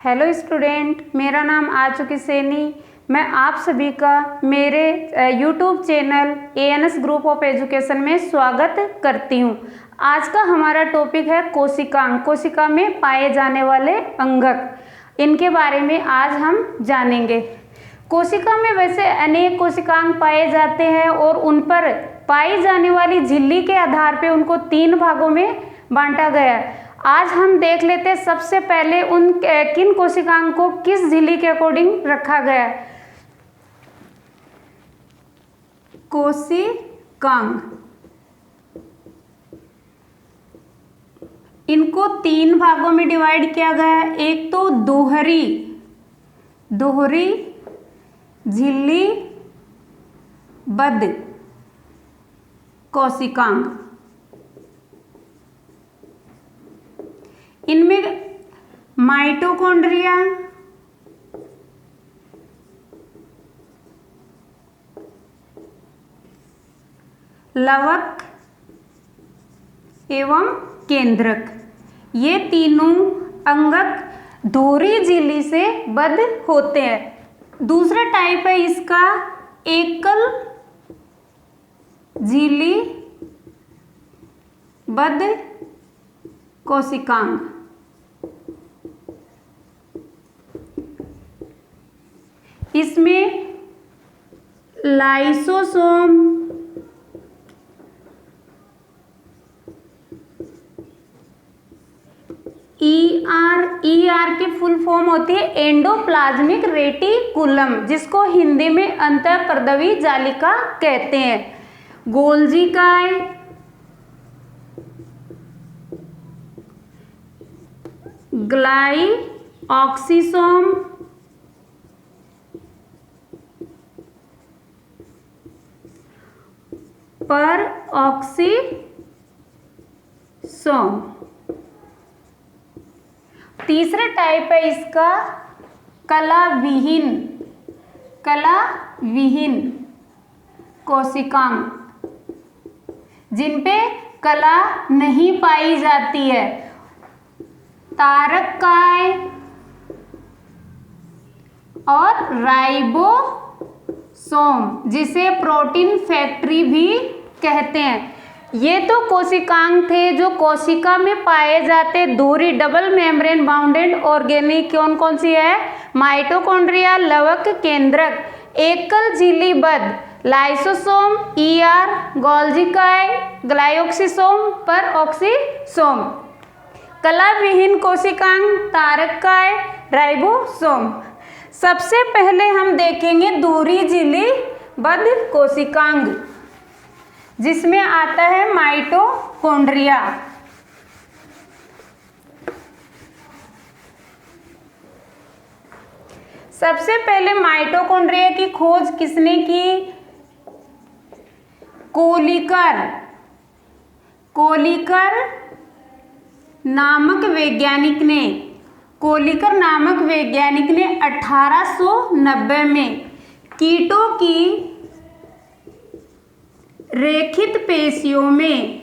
Hello student, मेरा नाम आचुकी सैनी। मैं आप सभी का मेरे YouTube channel ANS group of education में स्वागत करती हूं। आज का हमारा टॉपिक है कोशिकांग। कोशिका में पाए जाने वाले अंगक, इनके बारे में आज हम जानेंगे। कोशिका में वैसे अनेक कोशिकांग पाए जाते हैं और उन पर पाई जाने वाली झिल्ली के आधार पर उनको 3 भागों में बांटा गया है। आज हम देख लेते हैं सबसे पहले उन किन कोशिकांग को किस झिल्ली के अकॉर्डिंग रखा गया है। कोशिकांग, इनको 3 भागों में डिवाइड किया गया है। एक तो दोहरी झिल्ली बद्ध कोशिकांग। इनमें माइटोकॉन्ड्रिया, लवक एवं केंद्रक, ये तीनों अंगक दोहरी झिल्ली से बद्ध होते हैं। दूसरा टाइप है इसका एकल झिल्ली बद्ध कोशिकांग। इसमें लाइसोसोम, ईआर की फुल फॉर्म होती है एंडोप्लाज्मिक रेटिकुलम, जिसको हिंदी में अंतःपर्दवी जालिका कहते हैं। गोल्जी काय, ग्लाइऑक्सिसोम, परऑक्सीसोम। तीसरा टाइप है इसका कला विहीन कोशिकांग, जिनपे कला नहीं पाई जाती है। तारक काय और राइबोसोम, जिसे प्रोटीन फैक्ट्री भी कहते हैं। ये तो कोशिकांग थे जो कोशिका में पाए जाते दोहरी डबल मेम्ब्रेन बाउंडेड ऑर्गेनिक। कौन कौन सी है? माइटोकॉन्ड्रिया, लवक, केंद्रक, एकल झिल्ली बद्ध, लाइसोसोम, ईआर, गोल्जी काय, ग्लाइऑक्सिसोम, परऑक्सीसोम। कला विहीन कोशिकांग, तारक काय, राइबोसोम। सबसे पहले हम देखेंगे दोहरी झिल्ली बद्ध कोशिकांग, जिसमें आता है माइटोकॉन्ड्रिया। सबसे पहले माइटोकॉन्ड्रिया की खोज किसने की? कोलिकर नामक वैज्ञानिक ने 1890 में कीटों की रेखित पेशियों में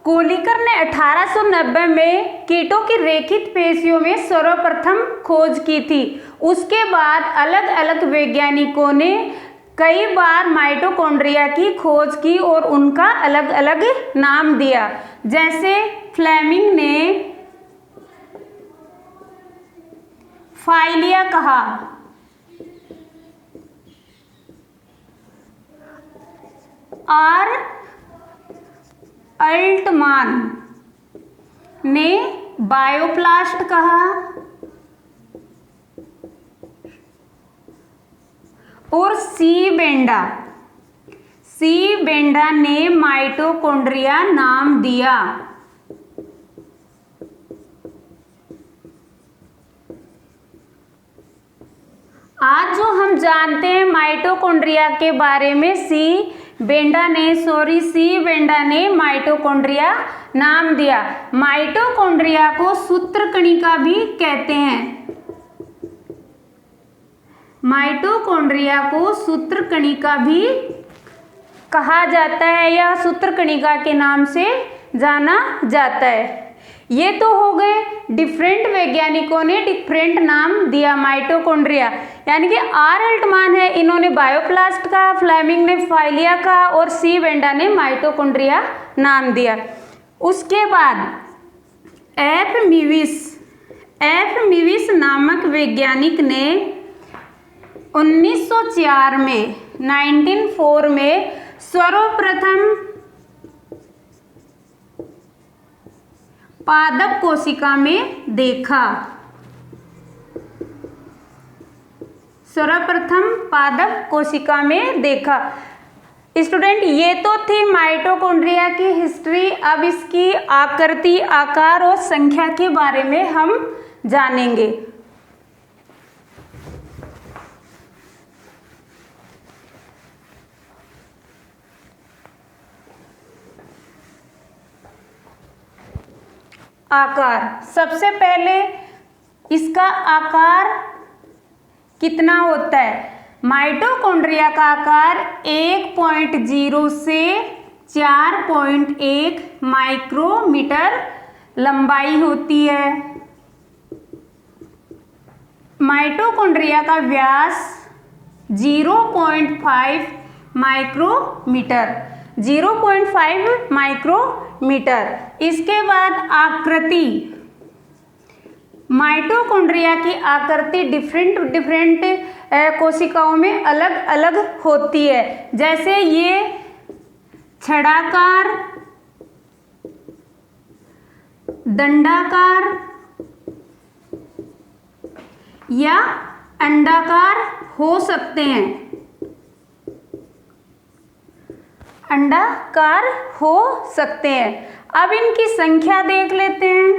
कोलिकर ने 1890 में कीटों की रेखित पेशियों में सर्वप्रथम खोज की थी। उसके बाद अलग अलग वैज्ञानिकों ने कई बार माइटोकॉन्ड्रिया की खोज की और उनका अलग अलग नाम दिया। जैसे फ्लेमिंग ने फाइलिया कहा, और अल्टमान ने बायोप्लास्ट कहा, और सी बेंडा ने माइटोकॉन्ड्रिया नाम दिया। आज जो हम जानते हैं माइटोकॉन्ड्रिया के बारे में, सी बेंडा ने माइटोकॉन्ड्रिया नाम दिया। माइटोकॉन्ड्रिया को सूत्रकणिका भी कहते हैं। माइटोकॉन्ड्रिया को सूत्रकणिका भी कहा जाता है या सूत्रकणिका के नाम से जाना जाता है। ये तो हो गए डिफरेंट वैज्ञानिकों ने डिफरेंट नाम दिया माइटोकॉन्ड्रिया, यानी कि आर अल्टमान है, इन्होंने बायोप्लास्ट का, फ्लेमिंग ने फाइलिया का और सी वेंडा ने माइटोकॉन्ड्रिया नाम दिया। उसके बाद एफ मीविस नामक वैज्ञानिक ने 1904 में 1904 में सर्वप्रथम पादप कोशिका में देखा। सर्वप्रथम पादप कोशिका में देखा। स्टूडेंट ये तो थी माइटोकॉन्ड्रिया की हिस्ट्री। अब इसकी आकृति, आकार और संख्या के बारे में हम जानेंगे। आकार, सबसे पहले इसका आकार कितना होता है? माइटोकॉन्ड्रिया का आकार 1.0 से 4.1 माइक्रोमीटर लंबाई होती है। माइटोकॉन्ड्रिया का व्यास 0.5 माइक्रोमीटर, 0.5 माइक्रोमीटर। इसके बाद आकृति, माइटोकॉन्ड्रिया की आकृति डिफरेंट कोशिकाओं में अलग अलग होती है। जैसे ये छड़ाकार, दंडाकार या अंडाकार हो सकते हैं, अंडाकार हो सकते हैं। अब इनकी संख्या देख लेते हैं।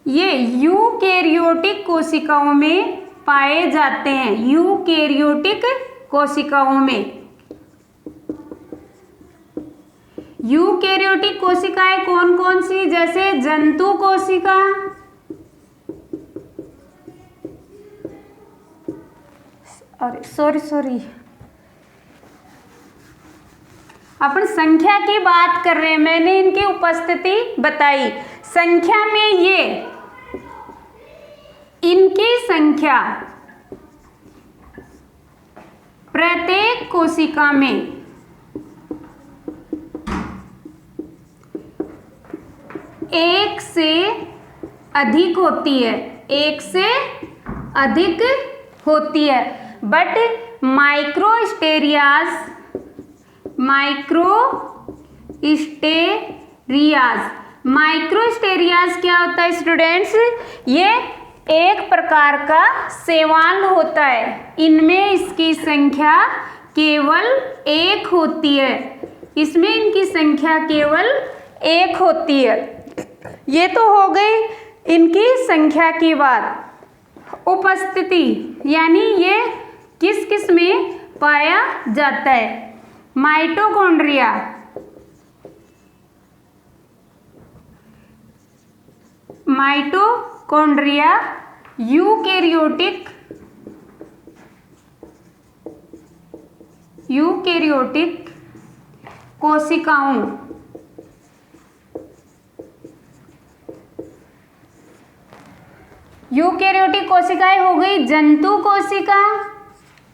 ये यूकेरियोटिक कोशिकाओं में पाए जाते हैं, यूकेरियोटिक कोशिकाओं में। यूकेरियोटिक कोशिकाएं कौन कौन सी? जैसे जंतु कोशिका, सॉरी अपन संख्या की बात कर रहे हैं, मैंने इनकी उपस्थिति बताई। संख्या में ये, इनकी संख्या प्रत्येक कोशिका में 1 से अधिक होती है, 1 से अधिक होती है। बट माइक्रोस्टेरियाज क्या होता है स्टूडेंट्स? ये एक प्रकार का शैवाल होता है। इनमें इसकी संख्या केवल 1 होती है, इसमें इनकी संख्या केवल 1 होती है। ये तो हो गई इनकी संख्या की बात। उपस्थिति यानी ये किस किस में पाया जाता है? माइटोकॉन्ड्रिया, यूकेरियोटिक कोशिकाओं, यूकेरियोटिक कोशिकाएं हो गई जंतु कोशिका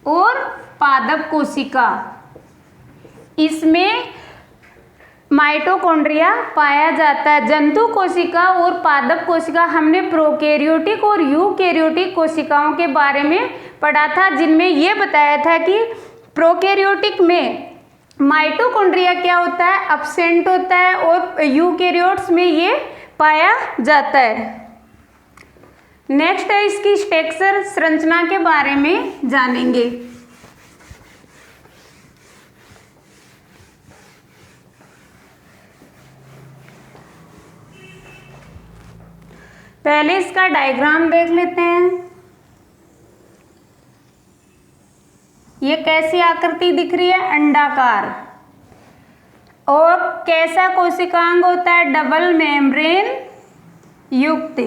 और पादप कोशिका। इसमें माइटोकॉन्ड्रिया पाया जाता है। जंतु कोशिका और पादप कोशिका हमने प्रोकैरियोटिक और यूकैरियोटिक कोशिकाओं के बारे में पढ़ा था, जिनमें ये बताया था कि प्रोकैरियोटिक में माइटोकॉन्ड्रिया क्या होता है? अब्सेंट होता है, और यूकैरियोट्स में ये पाया जाता है। नेक्स्ट है इसकी स्ट्रक्चर, संरचना के बारे में जानेंगे। पहले इसका डायग्राम देख लेते हैं। ये कैसी आकृति दिख रही है? अंडाकार। और कैसा कोशिकांग होता है? डबल मेम्ब्रेन युक्त,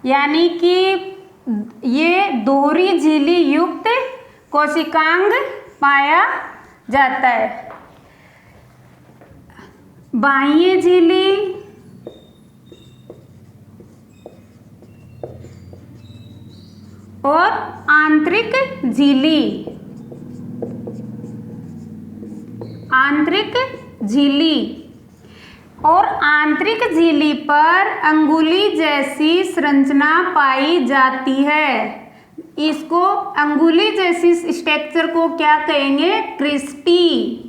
यानी कि ये दोहरी झिल्ली युक्त कोशिकांग पाया जाता है। बाह्य झिल्ली और आंतरिक झिल्ली। आंतरिक झिल्ली और आंतरिक झिल्ली पर अंगुली जैसी संरचना पाई जाती है। इसको अंगुली जैसी स्ट्रक्चर को क्या कहेंगे? क्रिस्टी।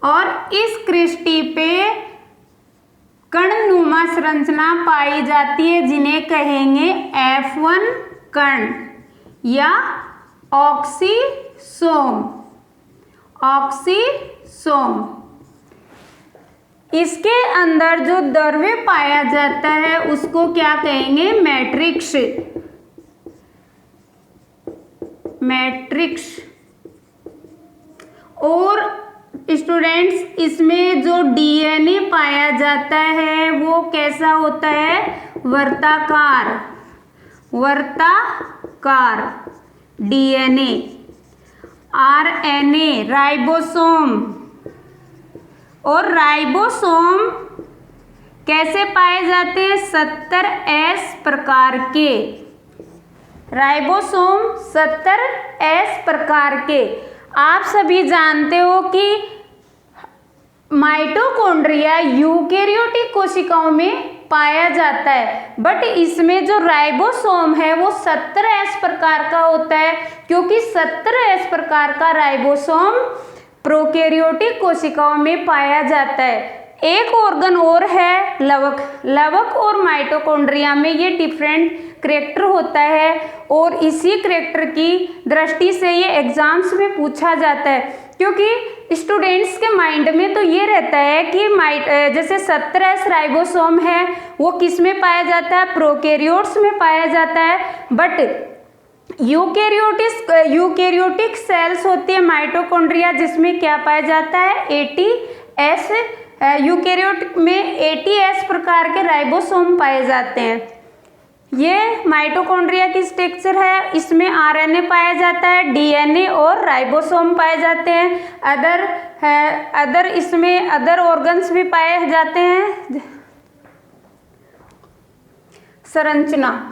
और इस क्रिस्टी पे कणनुमा संरचना पाई जाती है जिन्हें कहेंगे F1 कण या ऑक्सीसोम। ऑक्सीसोम। इसके अंदर जो द्रव्य पाया जाता है उसको क्या कहेंगे? मैट्रिक्स। मैट्रिक्स। और स्टूडेंट्स इसमें जो डीएनए पाया जाता है वो कैसा होता है? वर्ताकार। वर्ताकार डीएनए। RNA ribosome. और राइबोसोम कैसे पाए जाते हैं? 70S प्रकार के। राइबोसोम 70S प्रकार के। आप सभी जानते हो कि माइटोकॉन्ड्रिया यूकेरियोटिक कोशिकाओं में पाया जाता है, बट इसमें जो राइबोसोम है वो 70S प्रकार का होता है, क्योंकि 70S प्रकार का राइबोसोम प्रोकैरियोटिक कोशिकाओं में पाया जाता है। एक ऑर्गन और है लवक। लवक और माइटोकॉन्ड्रिया में ये डिफरेंट करैक्टर होता है और इसी करैक्टर की दृष्टि से ये एग्जाम्स में पूछा जाता है, क्योंकि स्टूडेंट्स के माइंड में तो ये रहता है कि जैसे 70S राइबोसोम है वो किस में पाया जाता है? प्रोकैरियोट्स में पाया जाता है, बट यूकेरियोटिक सेल्स होती है माइटोकॉन्ड्रिया जिसमें क्या पाया जाता है? 80S। यूकेरियोट में 80S प्रकार के राइबोसोम पाए जाते हैं। ये माइटोकॉन्ड्रिया की स्ट्रक्चर है। इसमें आरएनए पाया जाता है, डीएनए और राइबोसोम पाए जाते हैं। अदर इसमें अदर ऑर्गन्स भी पाए जाते हैं। संरचना।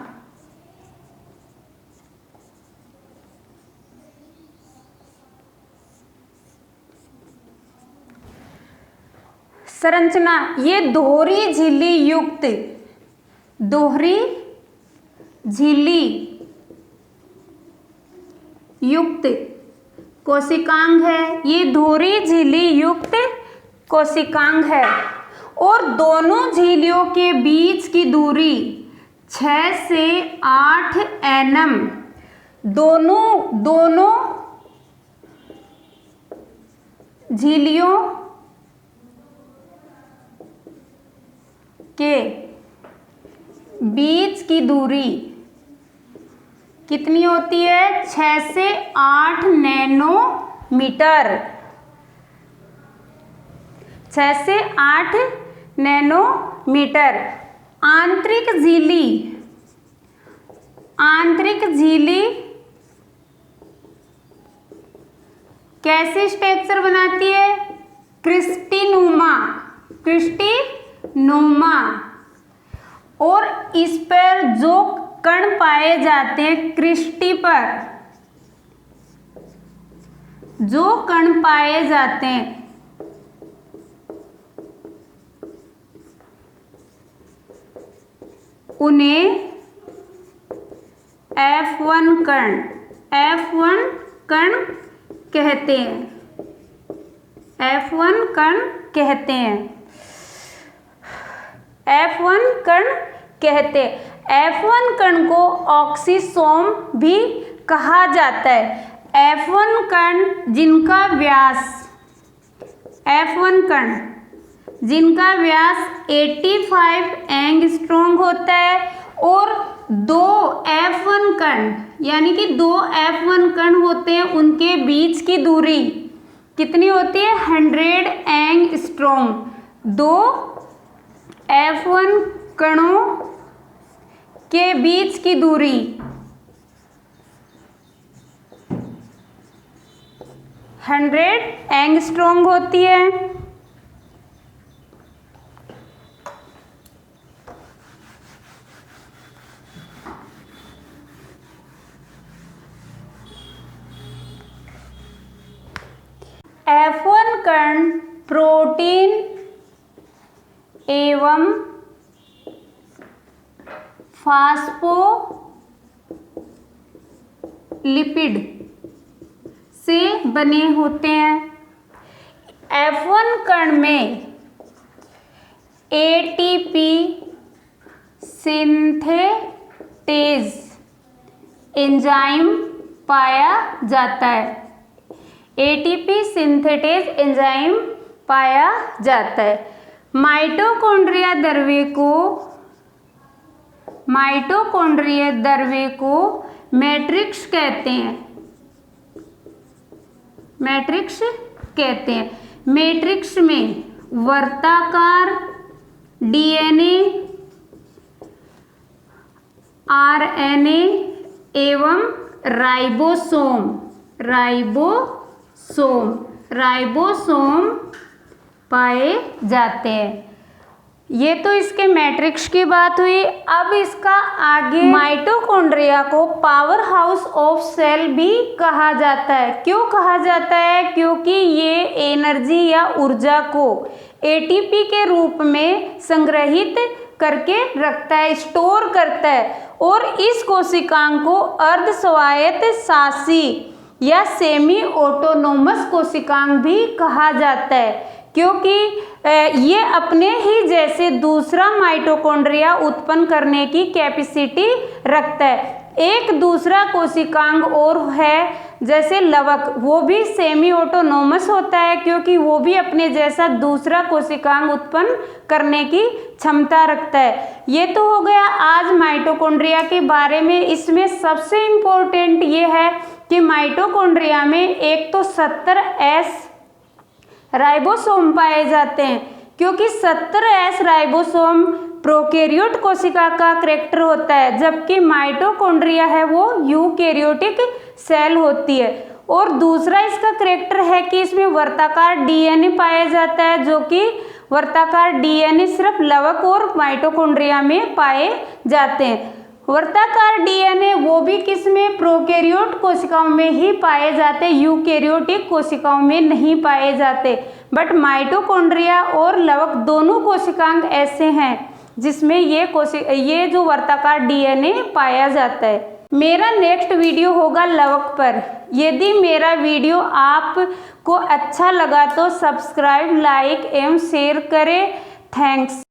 संरचना ये दोहरी झिल्ली युक्त, दोहरी झिल्ली युक्त कोशिकांग है। ये दोहरी झिल्ली युक्त कोशिकांग है और दोनों झिल्लियों के बीच की दूरी 6 से 8 nm। दोनों झिल्लियों के बीच की दूरी कितनी होती है? 6 से 8 नैनोमीटर। 6 से 8 नैनोमीटर। आंतरिक झिल्ली, आंतरिक झिल्ली कैसे स्ट्रक्चर बनाती है? क्रिस्टीनुमा। क्रिस्टीनुमा। और इस पर जो कण पाए जाते हैं, क्रिस्टी पर जो कण पाए जाते हैं उन्हें F1 कण, F1 कण कहते हैं। F1 कण कहते हैं। F1 कण कहते हैं। F1 कण को ऑक्सीसोम भी कहा जाता है। F1 कण जिनका व्यास, F1 कण जिनका व्यास 85 एंगस्ट्रॉम होता है और 2 F1 कण यानी कि 2 F1 कण होते हैं, उनके बीच की दूरी कितनी होती है? 100 एंगस्ट्रॉम। 2 F1 कणों के बीच की दूरी 100 एंगस्ट्रॉम होती है। F1 कण प्रोटीन एवं फास्फोलिपिड से बने होते हैं। F1 कण में ATP सिंथेटेज एंजाइम पाया जाता है। ATP सिंथेटेज एंजाइम पाया जाता है। माइटोकॉन्ड्रिया द्रव्य को मैट्रिक्स कहते हैं। मैट्रिक्स में वर्ताकार DNA, RNA एवं राइबोसोम पाए जाते हैं। ये तो इसके मैट्रिक्स की बात हुई। अब इसका आगे माइटोकॉन्ड्रिया को पावर हाउस ऑफ सेल भी कहा जाता है। क्यों कहा जाता है? क्योंकि ये एनर्जी या ऊर्जा को ATP के रूप में संग्रहित करके रखता है, स्टोर करता है। और इस कोशिकांग को अर्ध स्वायत्त शासी या सेमी ऑटोनोमस कोशिकांग भी कहा जाता है, क्योंकि ये अपने ही जैसे दूसरा माइटोकॉन्ड्रिया उत्पन्न करने की कैपेसिटी रखता है। एक दूसरा कोशिकांग और है जैसे लवक, वो भी सेमी ऑटोनोमस होता है, क्योंकि वो भी अपने जैसा दूसरा कोशिकांग उत्पन्न करने की क्षमता रखता है। ये तो हो गया आज माइटोकॉन्ड्रिया के बारे में। इसमें सबसे इम्पोर्टेंट ये है कि माइटोकॉन्ड्रिया में एक तो 70S राइबोसोम पाए जाते हैं, क्योंकि 70S राइबोसोम प्रोकैरियोट कोशिका का कैरेक्टर होता है, जबकि माइटोकॉन्ड्रिया है वो यूकैरियोटिक सेल होती है। और दूसरा इसका कैरेक्टर है कि इसमें वर्ताकार DNA पाया जाता है, जो कि वर्ताकार DNA सिर्फ लवक और माइटोकॉन्ड्रिया में पाए जाते हैं। वर्ताकार DNA वो भी किसमें? प्रोकैरियोट कोशिकाओं में ही पाए जाते, यूकैरियोटिक कोशिकाओं में नहीं पाए जाते। बट माइटोकॉन्ड्रिया और लवक दोनों कोशिकांग ऐसे हैं जिसमें ये जो वर्ताकार DNA पाया जाता है। मेरा नेक्स्ट वीडियो होगा लवक पर। यदि मेरा वीडियो आपको अच्छा लगा तो सब्सक्राइब, लाइक एवं शेयर करें। थैंक्स।